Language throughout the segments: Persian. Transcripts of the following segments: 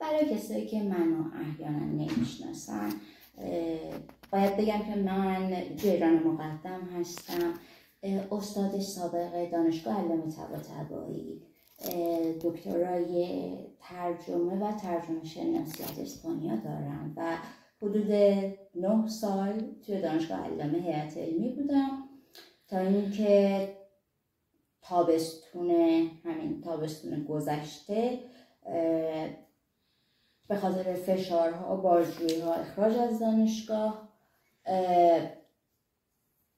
برای کسایی که منو احیانا نمیشناسن باید بگم که من جیران مقدم هستم، استاد سابق دانشگاه علامه طباطبایی، دکترای ترجمه و ترجمه شناسی از اسپانیا دارم و حدود 9 سال توی دانشگاه علامه هیئت علمی بودم تا اینکه همین تابستون گذشته به خاطر فشارها، بازجویی‌ها، اخراج از دانشگاه،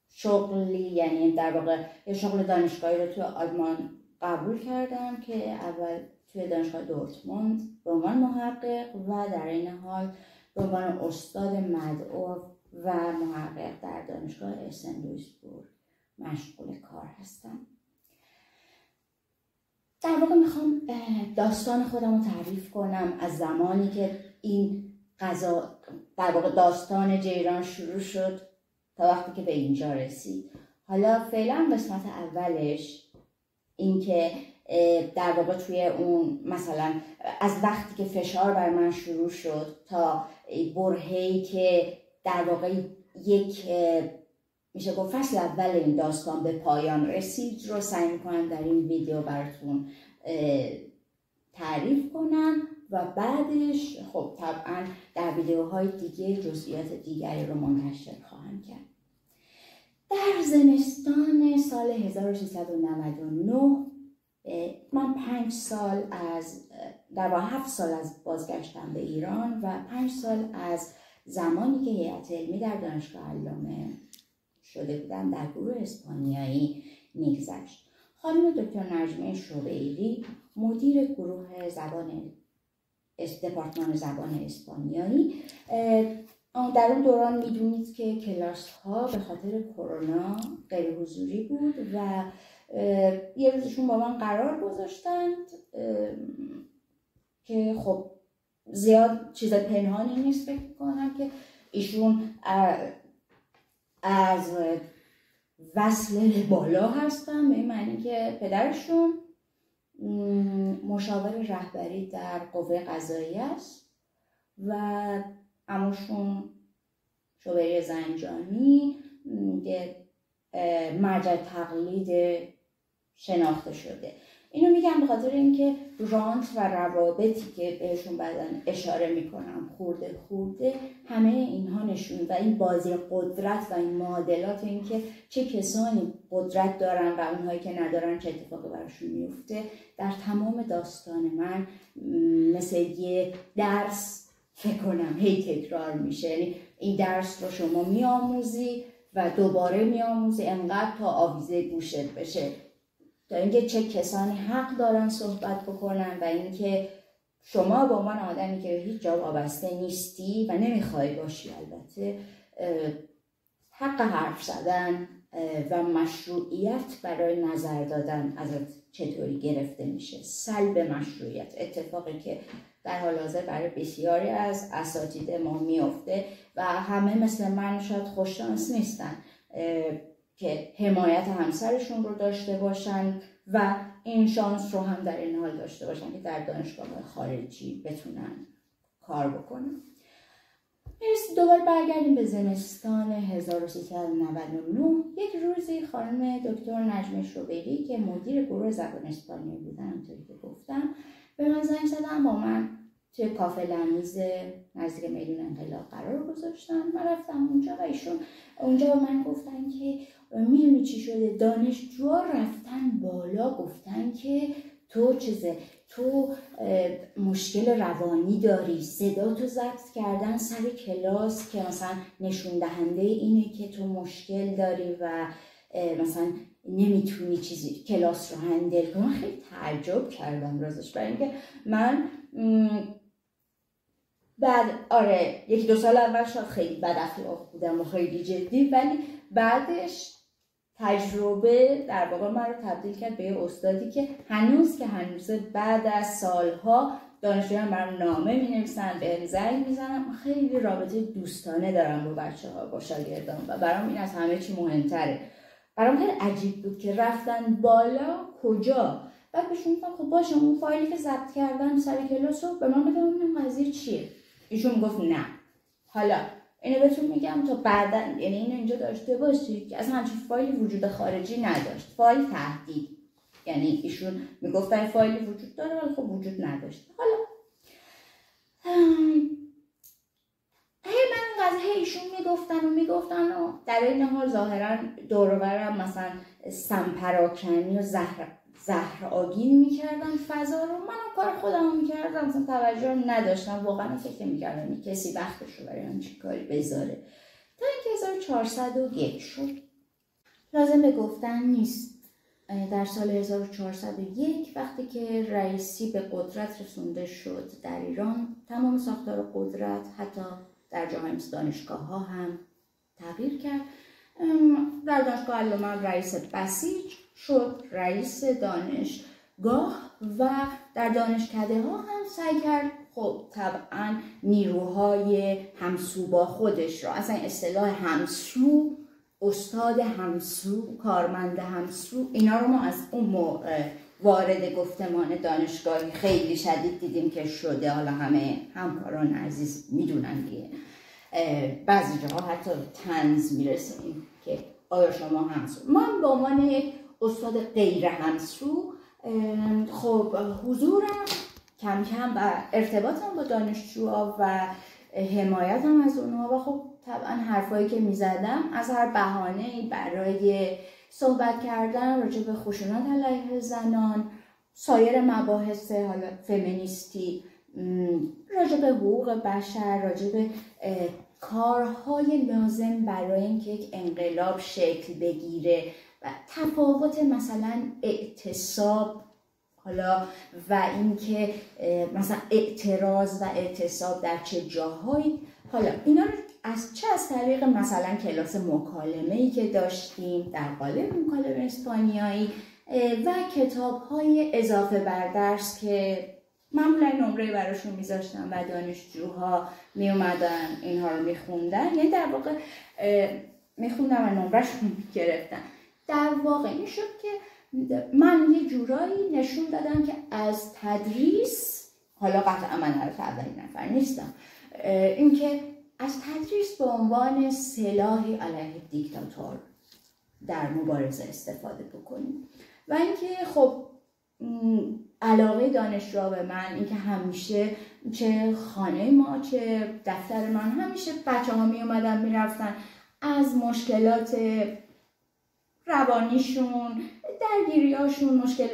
شغلی، یعنی در واقع یه شغل دانشگاهی رو توی آلمان قبول کردم که اول توی دانشگاه دورتموند به عنوان محقق و در این حال به عنوان استاد مدعو و محقق در دانشگاه اسن لویسبورگ مشغول کار هستم. در واقع میخوام داستان خودم رو تعریف کنم از زمانی که این در واقع داستان جیران شروع شد تا وقتی که به اینجا رسید. حالا فعلا قسمت اولش این که در واقع توی اون مثلا از وقتی که فشار بر من شروع شد تا برهه‌ای که در واقع یک میشه گفت فصل اول این داستان به پایان رسید رو سعی میکنم در این ویدیو براتون تعریف کنم و بعدش خب طبعا در ویدیوهای دیگه جزئیات دیگری رو منتشر خواهم کرد. در زمستان سال 1399 من 5 سال در واقع 7 سال از بازگشتم به ایران و 5 سال از زمانی که هیئت علمی در دانشگاه علامه شده بودم در گروه اسپانیایی میگذشت. خانم دکتر نجمه شوبیری مدیر گروه دپارتمان زبان اسپانیایی، در اون دوران میدونید که کلاس ها به خاطر کرونا غیر حضوری بود و یه روزشون با من قرار گذاشتند که خب زیاد چیز پنهانی نیست، فکر کنم که ایشون از وصل بالا هستن، به این معنی که پدرشون مشاور رهبری در قوه قضاییه است و عموشون شوبیری زنجانی مرجع تقلید شناخته شده. اینو میگم به خاطر اینکه رانت و روابطی که بهشون بعداً اشاره میکنم خورده همه اینها نشون و این بازی قدرت و این معادلات، اینکه چه کسانی قدرت دارن و اونهایی که ندارن چه اتفاقی براشون میفته در تمام داستان من مثل یه درس فکر کنم هی تکرار میشه. یعنی این درس رو شما میآموزی و دوباره میآموزی انقدر تا آویزه گوشت بشه، تا اینکه چه کسانی حق دارن صحبت بکنن و اینکه شما به عنوان آدمی که هیچ جا وابسته نیستی و نمیخوای باشی البته حق حرف زدن و مشروعیت برای نظر دادن ازت چطوری گرفته میشه. سلب مشروعیت، اتفاقی که در حال حاضر برای بسیاری از اساتید ما میفته و همه مثل من شاید خوششانس نیستن که حمایت همسرشون رو داشته باشن و این شانس رو هم در این حال داشته باشن که در دانشگاه خارجی بتونن کار بکنن. دوباره برگردیم به زمستان 1399. یک روزی خانم دکتر نجمه شوبیری که مدیر گروه زبان اسپانیایی بودن، همونطوری که گفتم، به من زنگ زدن، با من توی کافه لمیز نزدیک میدون انقلاب قرار گذاشتن. من رفتم اونجا و ایشون اونجا به من گفتن که میدونی چی شده؟ دانشجوها رفتن بالا گفتن که تو مشکل روانی داری، صدا تو ضبط کردن سر کلاس که مثلا نشون دهنده اینه که تو مشکل داری و مثلا نمیتونی چیزی کلاس رو هندل کنی. خیلی تعجب کردم راستش، برای اینکه من بعد یکی 2 سال اول شاید خیلی بد اخلاق بودم و خیلی جدی، ولی بعدش تجربه در واقع من رو تبدیل کرد به یه استادی که هنوز بعد از سالها دانشجویان برام نامه می‌نویسن، بهم زنگ میزنن. خیلی رابطه دوستانه دارم با بچه‌ها، با شاگردان و برام این از همه چی مهمتره. برام خیلی عجیب بود که رفتن بالا کجا؟ بعد بهشون گفتم خب باشه اون فایلی که ضبط کردن سر کلاس رو به من بده ببینم قضیه چیه. ایشون گفت نه. حالا اینو بهتون میگم تا بعدا، یعنی اینو اینجا داشته باشید که اصلا همچین فایلی وجود خارجی نداشت. فایل تهدید، یعنی ایشون میگفتن فایلی وجود داره ولی خب وجود نداشت. حالا من قضیه ایشون میگفتن و در این حال ظاهرا دور و برم مثلا سمپراکنی و زهر آگین میکردن فضا رو. من کار خودم میکردم، مثلا توجه نداشتم، واقعا فکر میکردم کسی وقتش رو برای همچین کاری بذاره. تا اینکه 1401 شد. لازم به گفتن نیست در سال 1401 وقتی که رئیسی به قدرت رسونده شد در ایران، تمام ساختار قدرت حتی در جاهای مثل دانشگاه ها هم تغییر کرد. در دانشگاه علامه رئیس بسیج شد رئیس دانشگاه و در دانشکده ها هم سعی کرد خب طبعا نیروهای همسو با خودش را، اصلا اصطلاح همسو، استاد همسو، کارمند همسو، اینا رو ما از اون وارد گفتمان دانشگاهی خیلی شدید دیدیم که شده. حالا همه همکاران عزیز میدونن دیگه، بعضی جاها حتی طنز میرسیم که آیا شما همسو. من به عنوان یک استاد غیر همسو خب حضورم کم کم و ارتباطم با دانشجوها و حمایتم از اونها و خب طبعا حرفایی که میزدم از هر بهانه‌ای برای صحبت کردن راجع به خشونت علیه زنان، سایر مباحث حالا فمینیستی، راجع به حقوق بشر، راجع به کارهای لازم برای اینکه یک انقلاب شکل بگیره و تفاوت مثلا اعتصاب حالا و اینکه مثلا اعتراض و اعتصاب در چه جاهایی، حالا اینا رو از طریق مثلا کلاس مکالمه‌ای که داشتیم در قالب مکالمه اسپانیایی و کتاب‌های اضافه بر درس که معمولا نمره براشون میذاشتم و دانشجوها میومدن اینها رو میخوندن، یعنی در واقع میخوندن و نمرهشون میگرفتن. در واقع این شد که من یه جورایی نشون دادم که از تدریس، حالا قطعا من حرف اولین نفر نیستم، اینکه از تدریس به عنوان سلاحی علیه دیکتاتور در مبارزه استفاده بکنیم و اینکه خب علاقه دانشجوها به من اینکه همیشه چه خانه ما چه دفتر من همیشه بچه‌ها می اومدن میرفتن از مشکلات روانیشون، درگیریاشون، مشکل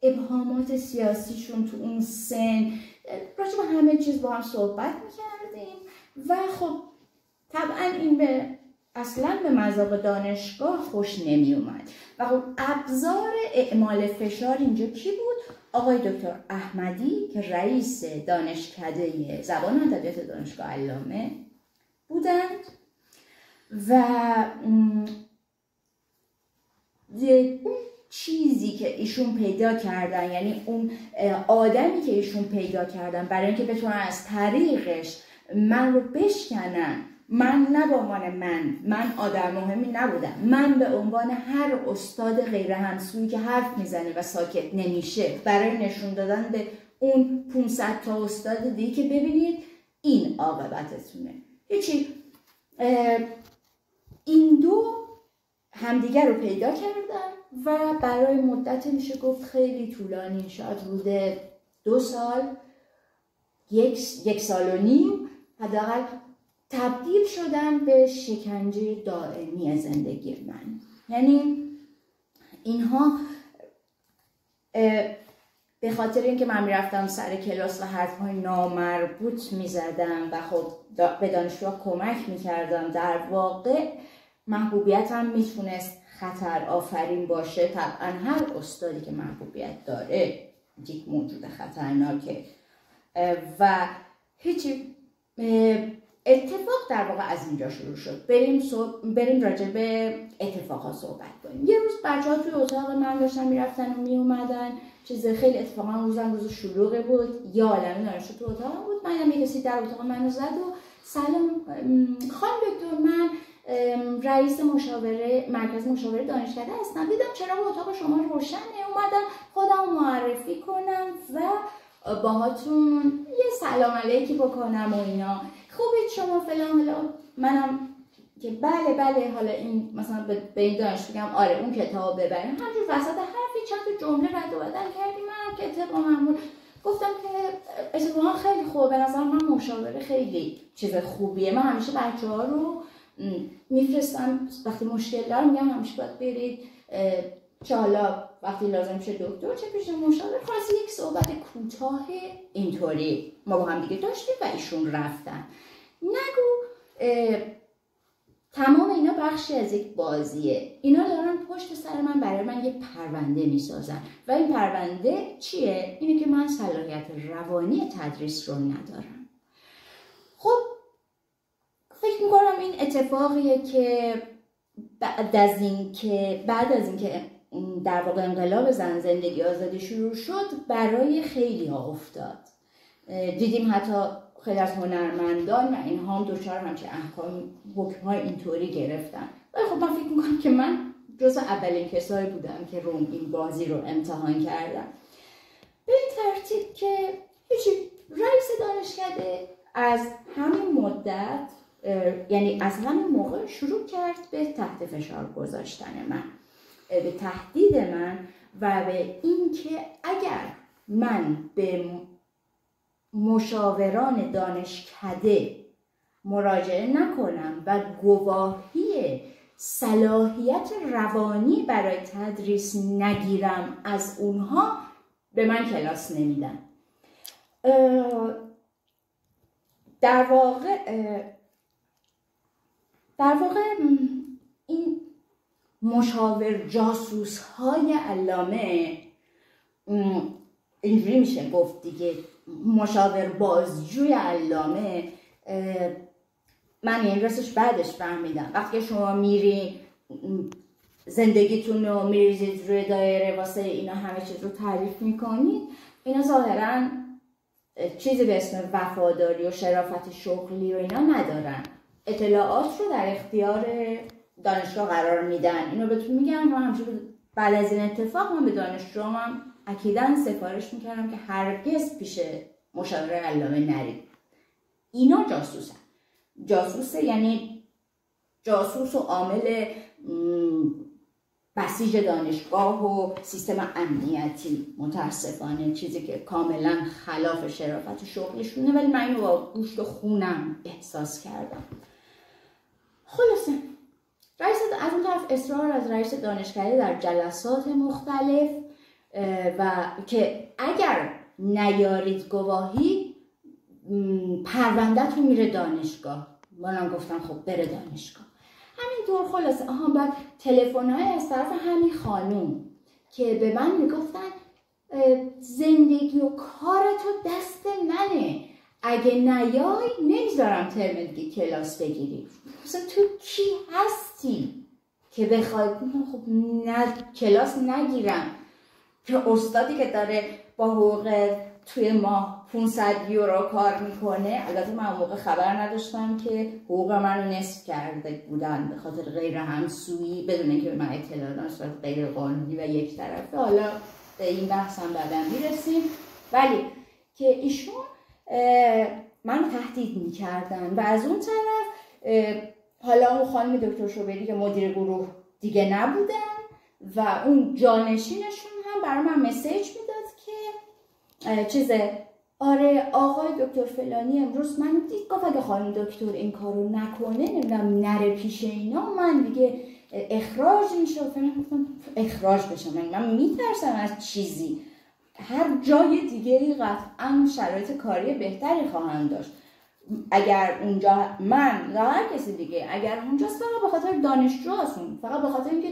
ابهامات سیاسیشون تو اون سن، راجع به همه چیز با هم صحبت میکردیم و خب طبعا این اصلا به مذاق دانشگاه خوش نمی اومد و خب ابزار اعمال فشار اینجا کی بود؟ آقای دکتر احمدی که رئیس دانشکده زبان و ادبیات دانشگاه علامه بودند و اون چیزی که ایشون پیدا کردن، یعنی اون آدمی که ایشون پیدا کردن برای اینکه بتونن از طریقش من رو بشکنن، من نه به عنوان من آدم مهمی نبودم، من به عنوان هر استاد غیر همسویی که حرف میزنه و ساکت نمیشه برای نشون دادن به اون 500 تا استاد دیگه که ببینید این عاقبتتونه. هیچی، این دو همدیگر رو پیدا کردن و برای مدت میشه گفت خیلی طولانی، شاید حدود 2 سال، 1 سال و نیم حداقل، تبدیل شدن به شکنجه دائمی زندگی من. یعنی اینها به خاطر اینکه من میرفتم سر کلاس و حرفهای نامربوط میزدم و خب به دانشجوها کمک میکردم، در واقع محبوبیتم میتونست خطر آفرین باشه. طبعا هر استادی که محبوبیت داره یک موجود خطرناکه و هیچی. اتفاق در واقع از اینجا شروع شد. بریم راجع به اتفاقات صحبت کنیم. یه روز بچه‌ها توی اتاق من داشتن میرفتن و میومدن، چیز خیلی اتفاقا روز شلوغی بود، یه عالمه دانشجو تو اتاق بود. من یه کسی در اتاق منو زد و سلام خانم دکتر، من رئیس مرکز مشاوره دانشکده هستم، دیدم چراغ اتاق شما روشنه، اومدم خودم معرفی کنم و باهاتون یه سلام علیکی بکنم و اینا. خوبید شما فلان، حالا منم که بله حالا این مثلا به این دانش بگم آره اون کتاب ببریم، همجور وسط حرفی چند تا جمله رد و بدل کردیم. من کتاب معمول گفتم که اتفاقا خیلی خوبه، به نظر من مشاوره خیلی چیز خوبیه. من همیشه بچه‌ها رو میفرستم وقتی مشکل دارم، میگم همیشه باید برید، چه حالا وقتی لازم شه دکتر چه پیش مشاور. خلاص یک صحبت کوتاه اینطوری ما با هم دیگه داشتیم و ایشون رفتن. نگو تمام اینا بخشی از یک بازیه. اینا دارن پشت سر من برای من یک پرونده میسازن و این پرونده چیه؟ اینه که من صلاحیت روانی تدریس رو ندارم. خب فکر میکنم این اتفاقیه که بعد از اینکه در واقع انقلاب زن زندگی آزادی شروع شد برای خیلی ها افتاد. دیدیم حتی خیلی از هنرمندان و اینها هم دوچار همچه حکم‌های اینطوری گرفتن. ولی خب من فکر میکنم که من جزو اولین کسایی بودم که این بازی رو امتحان کردم. به این ترتیب که هیچی، رئیس دانشکده از همین مدت، یعنی از همین موقع شروع کرد به تحت فشار گذاشتن من، به تهدید من و به اینکه اگر من به مشاوران دانشکده مراجعه نکنم و گواهی صلاحیت روانی برای تدریس نگیرم از اونها، به من کلاس نمیدن. در واقع این مشاور جاسوس های علامه، اینجوری میشه گفت دیگه، مشاور بازجوی علامه، من این راستش بعدش فهمیدم وقتی شما میری زندگیتون رو میریزید روی دایره واسه اینا همه چیز رو تعریف میکنید، اینا ظاهرا چیزی به اسم وفاداری و شرافت شغلی و اینا ندارن. اطلاعات رو در اختیار دانشگاه قرار میدن. اینو بهتون میگم. من همیشه بعد از این اتفاق من به دانشجوام اکیداً سفارش میکردم که هرگز پیش مشاور علامه نرید. اینا جاسوسه، یعنی جاسوس و عامل بسیج دانشگاه و سیستم امنیتی، متاسفانه چیزی که کاملا خلاف شرافت شغلشونه، ولی من اینو با گوشت و خونم احساس کردم. خلاصه از اون طرف اصرار از رئیس دانشکده در جلسات مختلف و که اگر نیارید گواهی پرونده‌تون میره دانشگاه. منم گفتم خب بره دانشگاه. همینطور خلاصه بعد تلفن‌های از طرف همین خانوم که به من میگفتن زندگی و کار تو دست منه، اگه نیای نمیذارم ترم دیگه کلاس بگیری. مثلا تو کی هستی که بخوای خب نه کلاس نگیرم که استادی که داره با حقوق توی ماه 500 یورو کار میکنه. البته من اون موقع خبر نداشتم که حقوق منو نصف کرده بودن به خاطر غیر همسویی، بدون اینکه به من اطلاع داشتن، غیر قانونی و یک طرفه. حالا به این بحث هم بعدا میرسیم. ولی که ایشون من تهدید میکردن و از اون طرف حالا اون خانم دکتر شوبری که مدیر گروه دیگه نبودن و اون جانشینشون هم برای من مسیج میداد که آره آقای دکتر فلانی امروز من دید، گفت اگه خانم دکتر این کارو نکنه نمیدونم نره پیش اینا من دیگه اخراج میشه. گفتم اخراج بشم؟ من میترسم از چیزی. هر جای دیگه قطعا شرایط کاری بهتری خواهم داشت. اگر اونجا من یا هر کسی دیگه اگر اونجاست، فقط به خاطر دانشجو هستون، فقط به خاطر اینکه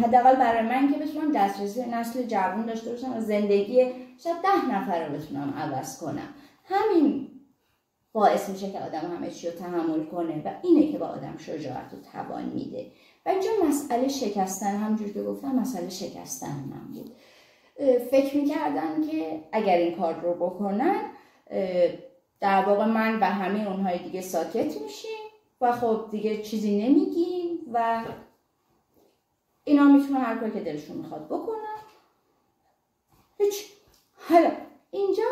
حداقل برای من که بتونم دسترسی نسل جوان داشته باشم و زندگی شاید 10 نفر رو بتونم عوض کنم، همین باعث میشه که آدم همه چی رو تحمل کنه و اینه که با آدم شجاعت و توان میده. و اینجا مسئله شکستن، همونجور که گفتم مسئله شکستن من بود. فکر میکردن که اگر این کار رو بکنن در واقع من و همه اونهای دیگه ساکت میشیم و خب دیگه چیزی نمیگیم و اینا میتونن هر کاری که دلشون میخواد بکنن هیچ. حالا اینجا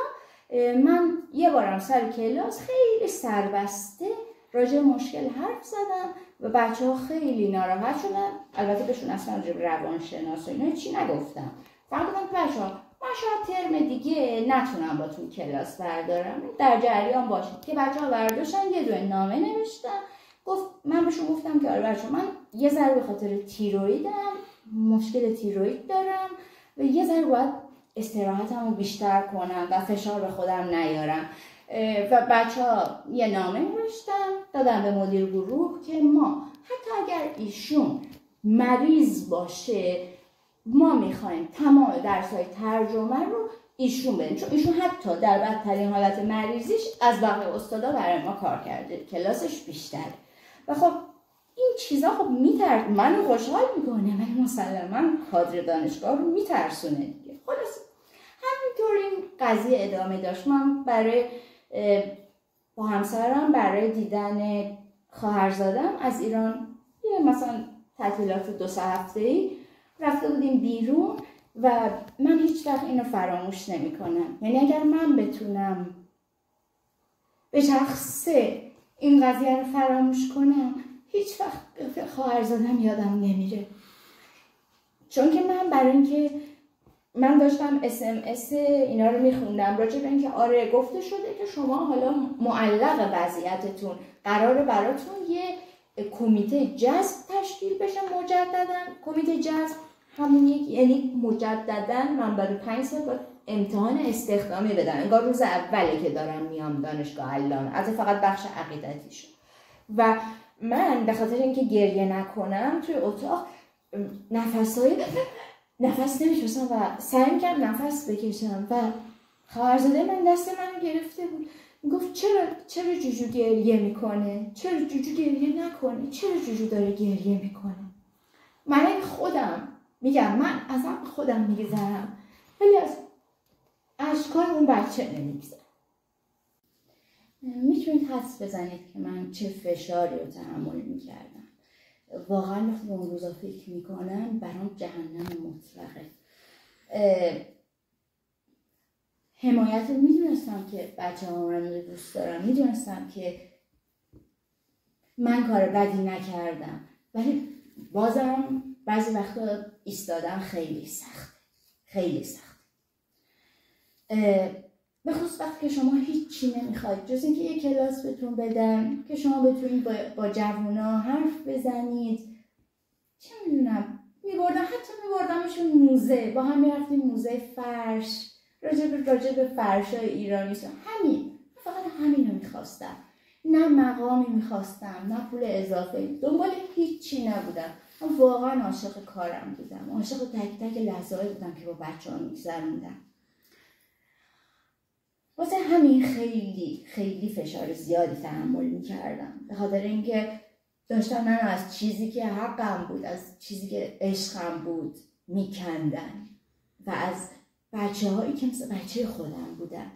من یه بارم سر کلاس خیلی سربسته راجع مشکل حرف زدم و بچه ها خیلی ناراحت شدن. البته بهشون اصلا راجع به روانشناس و اینا چی نگفتم، فقط گفتم بچه ها من شاید ترم دیگه نتونم با تو کلاس بردارم، در جریان باشید. که بچه ها برداشتن، یه دونه نامه نوشتن. من بهشون گفتم که آره بچه من یه ذره به خاطر تیرویدم، مشکل تیروید دارم و یه ذره باید استراحتمو بیشتر کنم و فشار به خودم نیارم. و بچه ها یه نامه نوشتن دادن به مدیر گروه که ما حتی اگر ایشون مریض باشه ما میخوایم تمام درس‌های ترجمه رو ایشون بدیم، چون ایشون حتی در بدترین حالت مریضیش از بقیه استادا برای ما کار کرده، کلاسش بیشتره. و خب این چیزا خب منو خوشحال میکنه، ولی مسلماً کادر دانشگاه رو میترسونه دیگه. خلاص همینطور این قضیه ادامه داشت. من با همسرم برای دیدن خواهرزادم از ایران یه مثلا تعطیلات 2-3 هفته‌ای رفته بودیم بیرون و من هیچ وقت اینو فراموش نمی کنم. یعنی اگر من بتونم به شخصه این قضیه رو فراموش کنم هیچ وقت خواهرزادم یادم نمیره. چون که من برای اینکه من داشتم SMS اینا رو میخوندم راجع به اینکه آره گفته شده که شما حالا معلق وضعیتتون قراره براتون یه کمیته جذب تشکیل بشه مجددا. کمیته جذب همون یعنی مجددا من برای 5 سال باید امتحان استخدامی بدم، انگار روز اوله که دارم میام دانشگاه الان، از فقط بخش عقیدتیشو. و من به خاطر اینکه گریه نکنم توی اتاق نفس نمیشستم و سعی میکردم نفس بکشم و خواهرزاده من دست منو گرفته بود میگفت چرا جوجو گریه میکنه؟ چرا جوجو گریه نکنه؟ چرا جوجو داره گریه میکنه؟ من خودم میگم من ازم خودم میگذرم ولی از اشکال اون بچه نمیگذرم. میتونید حدس بزنید که من چه فشاری رو تحمل میکردم. واقعا وقتی اون روزا فکر میکنم برام جهنم مطلقه. حمایت رو میدونستم که بچه ها من دوست دارم، میدونستم که من کار بدی نکردم، ولی بازم بعضی وقتا ایستادن خیلی سخت. به خصوص وقتی که شما هیچی نمیخواید جز اینکه یه کلاس بهتون بدن که شما بتونید با جوونا حرف بزنید. چه میدونم حتی میبردمشون موزه، با هم میرفتیم موزه فرش، راجع به فرشای ایرانی. فقط همین رو میخواستم، نه مقامی میخواستم نه پول اضافه، دنبال هیچی نبودم. من واقعا عاشق کارم بودم، عاشق تک تک لحظه‌ای بودم که با بچه‌ها میگذروندم. واسه همین خیلی فشار زیادی تحمل میکردم، به خاطر اینکه داشتم من از چیزی که حقم بود، از چیزی که عشقم بود میکندن و از بچه هایی که مثل بچه خودم بودن.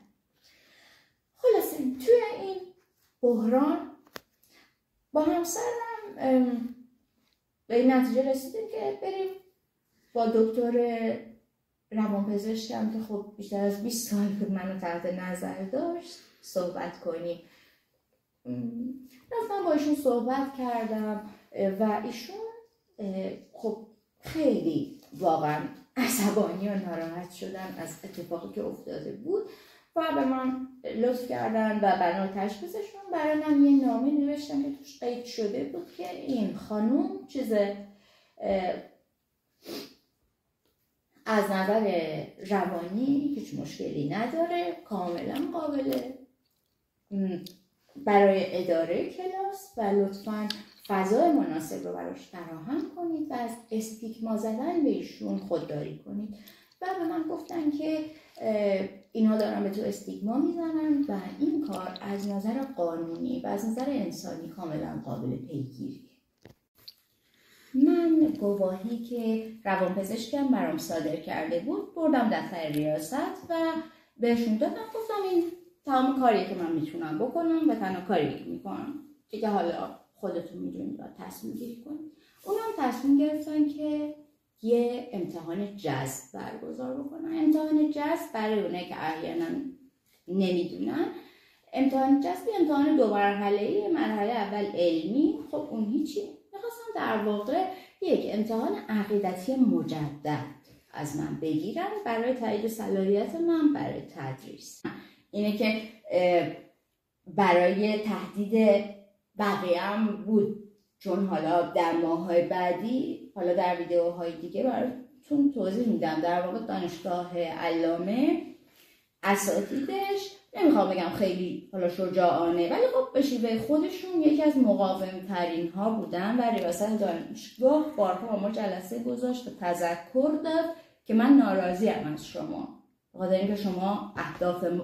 خلاصه توی این بحران با همسرم به این نتیجه رسیدیم که بریم با دکتر روانپزشکم که خب بیشتر از 20 سال بود منو تحت نظر داشت صحبت کنیم. رفتم با ایشون صحبت کردم و ایشون خب خیلی واقعا عصبانی و ناراحت شدن از اتفاقی که افتاده بود و به من لطف کردن و برای تشخیصشون برای من یه نامه نوشتن که توش قید شده بود که این خانوم از نظر روانی هیچ مشکلی نداره، کاملا قابله برای اداره کلاس و لطفاً فضای مناسب رو براش فراهم کنید و از استیگما زدن به ایشون خودداری کنید. و به من گفتن که اینا دارن به تو استیگما میزنن و این کار از نظر قانونی و از نظر انسانی کاملا قابل پیگیریه. من گواهی که روانپزشکم برام صادر کرده بود بردم دفتر ریاست و بهشون دادم، گفتم این تمام کاریه که من میتونم بکنم و تنها کاری که میکنم دیگه، حالا خودتون میدونید باید تصمیم گیری کنید. اونم تصمیم گرفتن که یه امتحان جذب برگزار بکنم. امتحان جذب برای اونه که احیانا نمیدونن، امتحان جذب امتحان 2 مرحله‌ای، مرحله اول علمی، خب اون هیچی، میخواستم در واقع یک امتحان عقیدتی مجدد از من بگیرن برای تایید صلاحیت من برای تدریس. اینه که برای تهدید بقیه هم بود، چون حالا در ماه‌های بعدی، حالا در ویدیوهای دیگه براتون توضیح میدم، در واقع دانشگاه علامه اساتیدش نمیخوام بگم خیلی حالا شجاعانه، ولی خب به شیوه خودشون یکی از مقاوم‌ترین ها بودن و ریاست دانشگاه بارها با ما جلسه گذاشت و تذکر داد که من ناراضیم از شما، بخاطر اینکه شما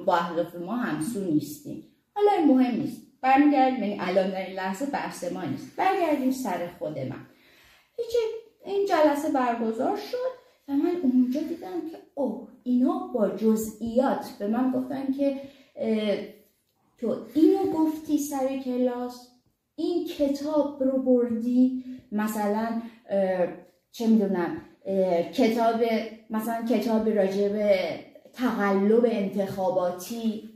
با اهداف ما همسو نیستین. حالا این مهم نیست، برمیگردیم، یعنی الان در این لحظه بحث ما نیست، برگردیم سر خود من. این جلسه برگزار شد و من اونجا دیدم که اوه، اینا با جزئیات به من گفتن که تو اینو گفتی سر کلاس، این کتاب رو بردی، مثلا چه میدونم کتاب راجع به تقلب انتخاباتی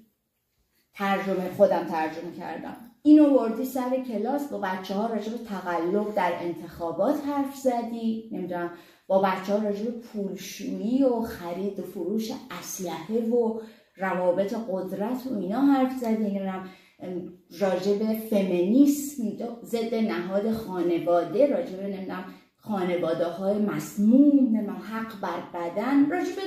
خودم ترجمه کردم، اینو بردی سر کلاس با بچه‌ها راجع به تقلب در انتخابات حرف زدی، نمیدونم با بچه‌ها راجع به پولشویی و خرید و فروش اسلحه و روابط قدرت و اینا حرف زدی، نمیدونم راجع به فمینیسم ضد نهاد خانواده، راجع به نمیدونم خانواده‌های مسموم، نمیدونم حق بر بدن، راجع به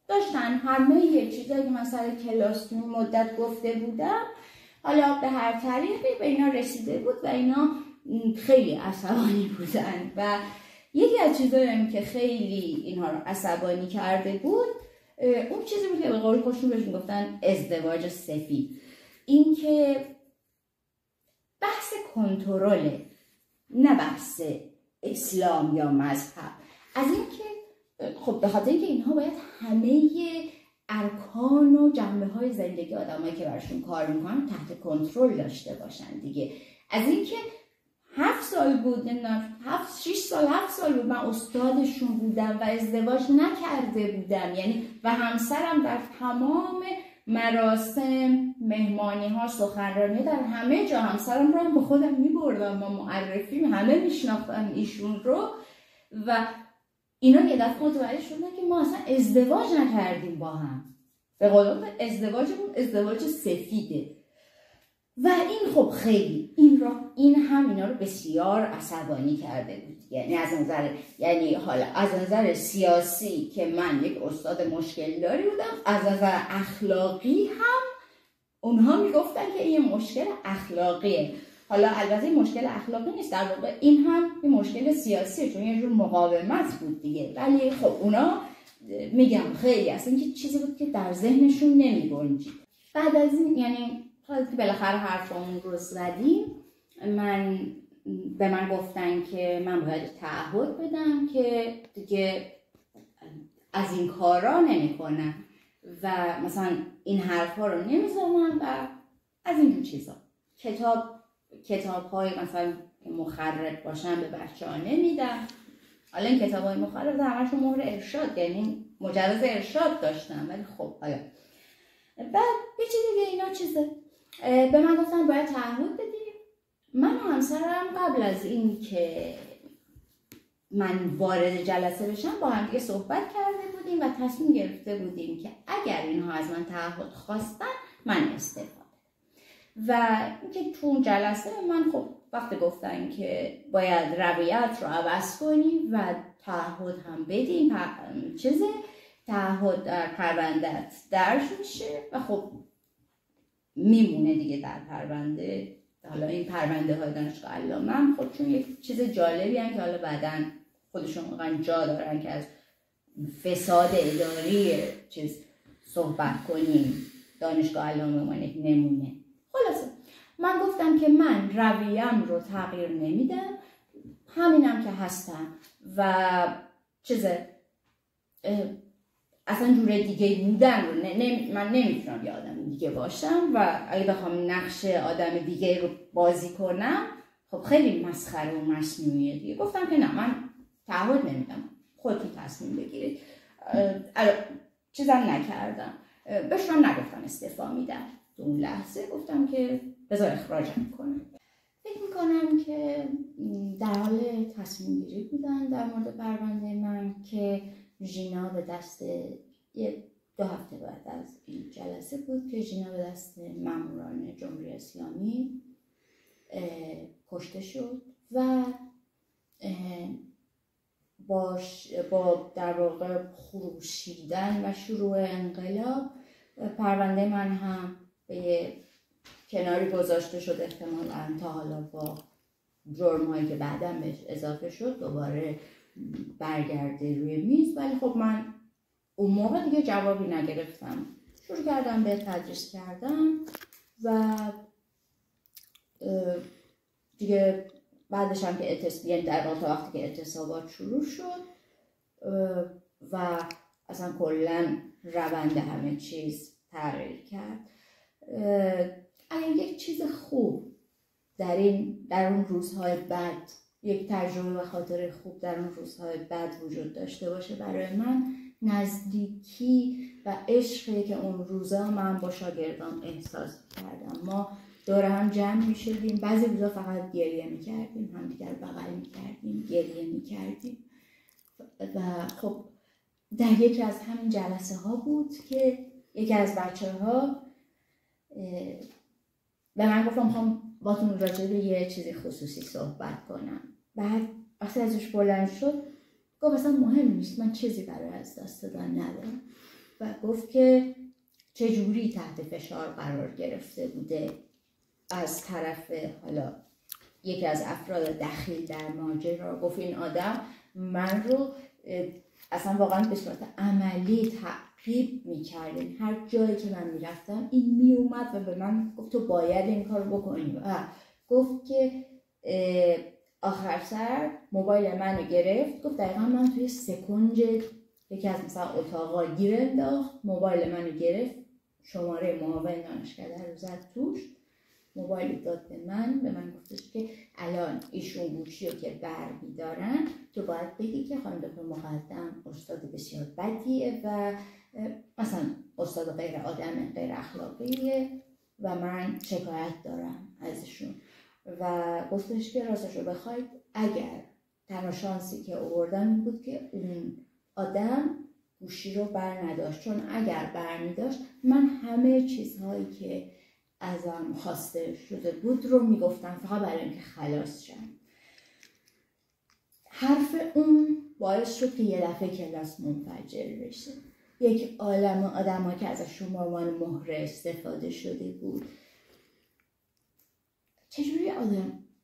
داشتن همه یه چیزایی که من سر کلاس تو مدت گفته بودم، حالا به هر طریقی به اینا رسیده بود و اینا خیلی عصبانی بودن. و یکی از چیزایی که خیلی اینها رو عصبانی کرده بود اون چیزی بود که به قول خودشون بهش میگفتن ازدواج سفید. این که بحث کنترله، نه بحث اسلام یا مذهب. از این که خب به خاطر اینکه اینها باید همه ارکان و جنبه‌های زندگی آدمایی که براشون کار میکنن تحت کنترل داشته باشن دیگه. از اینکه 7 سال بود، نمیدونم 6 سال 7 سال بود من استادشون بودم و ازدواج نکرده بودم، یعنی و همسرم در تمام مراسم، مهمانی ها، سخنرانی، در همه جا همسرم رو با خودم میبردم، با معرفی همه میشناختن ایشون رو و اینا یه دفعه متوجه شدن که ما اصلا ازدواج نکردیم با هم، به قول ازدواجمون ازدواج سفیده. و این خب خیلی این هم اینا رو بسیار عصبانی کرده بود، یعنی از نظر سیاسی که من یک استاد مشکل داری بودم، از نظر اخلاقی هم اونها میگفتن که این مشکل اخلاقیه. حالا البته این مشکل اخلاقی نیست، در واقع این هم یه مشکل سیاسیه، چون یه جور مقاومت بود دیگه. ولی خب اونا میگم خیلی اصلا که چیزی بود که در ذهنشون نمیگنجید. بعد از این یعنی حالا که بالاخره حرفمون رو زدیم، به من گفتن که من باید تعهد بدم که دیگه از این کارا نمیکنم و مثلا این حرفا رو نمیزنم و از اینجور چیزا. کتاب‌های مثلا مخرب باشن به بچه‌ها نمیدم. حالا این کتاب‌های مخرب همشون مهر ارشاد، یعنی مجوز ارشاد داشتن، ولی خب حالا بعد یه چیز دیگه اینا چیزه به من گفتن باید تعهد بدیم. من و همسرم قبل از این که من وارد جلسه بشم با هم دیگه صحبت کرده بودیم و تصمیم گرفته بودیم که اگر اینها از من تعهد خواستن من استعفا بدم. و اینکه تو جلسه من خب وقتی گفتن که باید رویت رو عوض کنیم و تعهد هم بدیم، تعهد در پرونده‌ات درج میشه و خب میمونه دیگه در پرونده. حالا این پرونده های دانشگاه علامه هم خب چون یک چیز جالبی هم که حالا بعداً خودشون واقعا جا دارن که از فساد اداری صحبت کنیم، دانشگاه علامه ما یک نمونه. خلاصه من گفتم که من رویم رو تغییر نمیدم، همینم که هستم و اصلا جور دیگه بودن رو من نمیتونم یه آدم دیگه باشم و اگه بخوام نقش آدم دیگه رو بازی کنم خب خیلی مسخره و مصنوعیه دیگه. گفتم که نه، من تعهد نمیدم، خودتون تصمیم بگیرید. چیزم نکردم، بهش هم نگفتم استعفا میدم. تو اون لحظه گفتم که بذار اخراجم کنم. فکر میکنم که در حال تصمیم گیری بودن در مورد پرونده من که ژینا به دست 2 هفته بعد از این جلسه بود که ژینا به دست ماموران جمهوری اسلامی کشته شد و با در واقع خروشیدن و شروع انقلاب پرونده من هم به کناری گذاشته شد. احتمالاً تا حالا با جرم‌هایی که بعداً بهش اضافه شد دوباره برگرده روی میز، ولی خب من اون موقع دیگه جوابی نگرفتم. شروع کردم به تدریس کردن و دیگه بعدش هم که در واقع وقتی که اعتصابات شروع شد و اصلا کلاً روند همه چیز تغییر کرد. اگر یک چیز خوب در اون روزهای بد، یک تجربه و خاطر خوب در اون روزهای بد وجود داشته باشه برای من، نزدیکی و عشقی که اون روزا من با شاگردان احساس کردم. ما دور هم جمع می شدیم، بعضی روزا فقط گریه می کردیم، هم دیگر بغل می کردیم، گریه می کردیم. و خب در یکی از همین جلسه ها بود که یکی از بچه ها به من گفتم میخوام باتون راجع به یه چیزی خصوصی صحبت کنم. بعد وقتی ازش بلند شد گفت اصلا مهم نیست، من چیزی برای از دست دادن ندارم. و گفت که چجوری تحت فشار قرار گرفته بوده از طرف حالا یکی از افراد دخیل در ماجرا. گفت این آدم من رو اصلا واقعا به صورت عملی تعقیب میکردیم، هر جایی که من میرفتم این میومد و به من گفت تو باید این کار بکنی. گفت که آخر سر موبایل منو گرفت، گفت دقیقا من توی سکنج یکی از مثلا اتاقا گیر انداخت، موبایل منو گرفت، شماره معاون دانشکده رو زد توش، موبایل داد به من گفتش که الان ایشون گوشی رو که برمیدارن تو باید بگی که خانم دکتر مقدم استاد بسیار بدیه و مثلا استاد غیر اخلاقیه و من شکایت دارم ازشون. و گفتش که راستش رو بخواید اگر تنها شانسی که آوردم این بود که اون آدم گوشی رو بر نداشت، چون اگر بر میداشت من همه چیزهایی که ازم خواسته شده بود رو میگفتم فقط برای اینکه خلاص شم. حرف اون باعث شد که یه دفعه کلاس منفجر بشه. یک عالمه آدم‌ها که ازشون به عنوان مهره استفاده شده بود.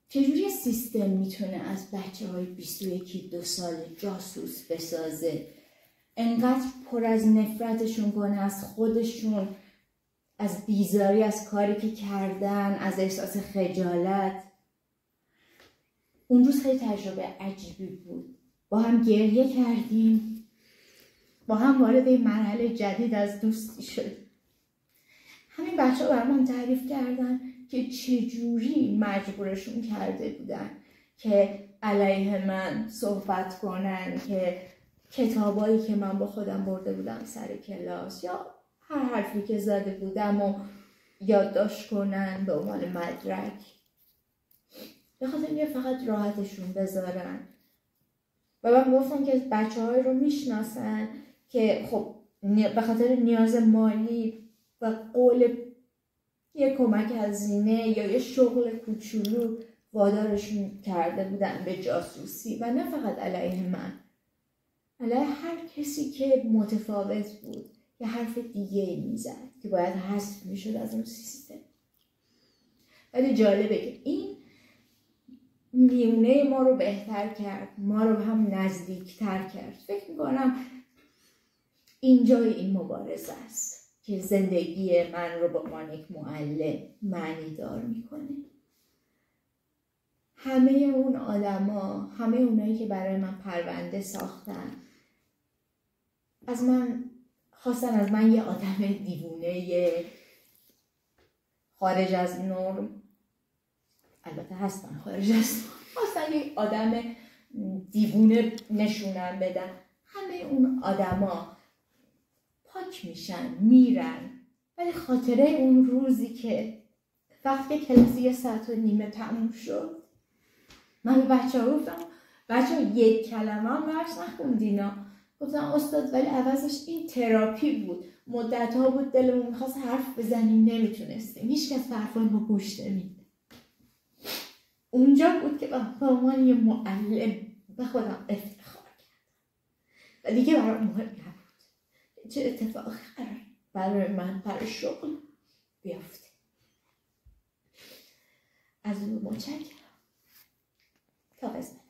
چجوری سیستم میتونه از بچه‌های 21-22 ساله جاسوس بسازه، انقدر پر از نفرتشون کنه از خودشون، از بیزاری از کاری که کردن، از احساس خجالت. اون روز خیلی تجربه عجیبی بود. با هم گریه کردیم، با هم وارد این مرحله جدید از دوستی شد. همین بچه ها برام تعریف کردن که چجوری مجبورشون کرده بودن که علیه من صحبت کنن، که کتابایی که من با خودم برده بودم سر کلاس یا هر حرفی که زده بودم و یادداشت کنن به عنوان مدرک، به خاطر اینکه فقط راحتشون بذارن. و من گفتم که بچه‌های رو میشناسن که خب به خاطر نیاز مالی و قول یه کمک هزینه یا یه شغل کوچولو وادارشون کرده بودن به جاسوسی، و نه فقط علیه من، علیه هر کسی که متفاوت بود یه حرف دیگه میزد که باید حذف میشد از اون سیستم. ولی جالبه که این میونه ما رو بهتر کرد، ما رو هم نزدیکتر کرد. فکر میکنم اینجای این مبارزه است که زندگی من رو به عنوان یک معلم معنی دار میکنه. همه اون آدما، همه اونایی که برای من پرونده ساختن، خواستن از من یه آدم دیوونه خارج از نرم، البته هستن خارج از نرم، خواستن یه آدم دیوونه نشونم بدن. همه اون آدما پاک میشن میرن، ولی خاطره اون روزی که وقتی کلاسی 1:30 تموم شد، من به بچه ها گفتم بچه ها یک کلمه هم درس نخوندینا. گفتم استاد ولی عوضش این تراپی بود، مدت ها بود دلمون میخواست حرف بزنیم نمیتونستیم، هیچ کس حرفای ما گوش نمیده. اونجا بود که به عنوان یه معلم به خودم افتخار کردم و دیگه برام مهم نبود چه اتفاقی قرار برای من برای شغل بیافته. از اون متشکرم. تا قسمت